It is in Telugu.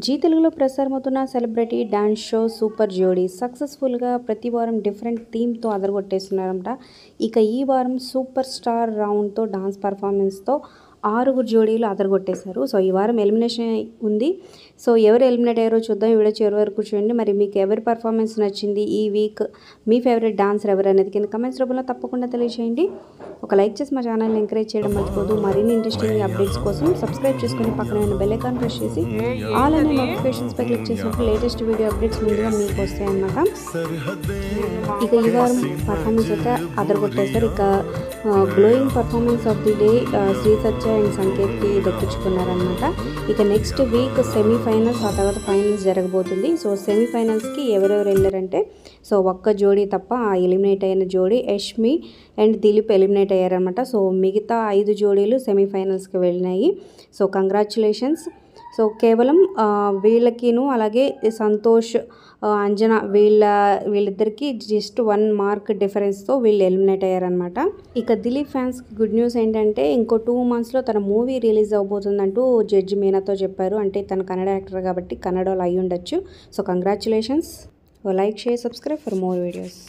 జీ తెలుగులో ప్రసారమవుతున్న సెలబ్రిటీ డాన్స్ షో సూపర్ జోడీ సక్సెస్ఫుల్గా ప్రతి వారం డిఫరెంట్ థీమ్తో అదరగొట్టేస్తున్నారంట. ఇక ఈ వారం సూపర్ స్టార్ రౌండ్తో డాన్స్ పర్ఫార్మెన్స్తో 6 జోడీలు అదరగొట్టేశారు. సో ఈ వారం ఎలిమినేషన్ ఉంది. సో ఎవరు ఎలిమినేట్ అయ్యారో చూద్దాం. ఈ వీడియో చివరి వరకు చూడండి. మరి మీకు ఎవరి పర్ఫార్మెన్స్ నచ్చింది, ఈ వీక్ మీ ఫేవరెట్ డాన్సర్ ఎవరు అనేది కింద కమెంట్స్ రూపంలో తప్పకుండా తెలియజేయండి. ఒక లైక్ చేసి మా ఛానల్ని ఎంకరేజ్ చేయడం మర్చిపోదు. మరిన్ని ఇంట్రెస్టింగ్ అప్డేట్స్ కోసం సబ్స్క్రైబ్ చేసుకుని పక్కన ఉన్న బెల్ ఐకాన్ ప్రెస్ చేసి ఆల్ అనే నోటిఫికేషన్స్పై క్లిక్ చేసినప్పుడు లేటెస్ట్ వీడియో అప్డేట్స్ ముందుగా మీకు వస్తాయి అన్నమాట. ఇక ఈ వారం పర్ఫార్మెన్స్ అయితే అదరగొట్టేశారు. ఇక glowing performance of the day Sri Satya and సంకేత్కి దక్కించుకున్నారనమాట. ఇక నెక్స్ట్ వీక్ సెమీఫైనల్స్, ఆ తర్వాత ఫైనల్స్ జరగబోతుంది. సో సెమీఫైనల్స్కి ఎవరెవరు వెళ్ళారంటే సో ఒక్క జోడీ తప్ప ఎలిమినేట్ అయిన జోడీ యష్మి అండ్ దిలీప్ ఎలిమినేట్ అయ్యారనమాట. సో మిగతా 5 జోడీలు సెమీఫైనల్స్కి వెళ్ళినాయి. So congratulations. సో కేవలం వీళ్ళకిను అలాగే సంతోష్, అంజనా వీళ్ళిద్దరికి జస్ట్ 1 మార్క్ డిఫరెన్స్తో వీళ్ళు ఎలిమినేట్ అయ్యారనమాట. ఇక దిలీప్ ఫ్యాన్స్కి గుడ్ న్యూస్ ఏంటంటే ఇంకో 2 మంత్స్లో తన మూవీ రిలీజ్ అవబోతుందంటూ జడ్జి మీనాతో చెప్పారు. అంటే తన కన్నడ యాక్టర్ కాబట్టి కన్నడలో అయి ఉండొచ్చు. So congratulations. Like, share, subscribe for more videos.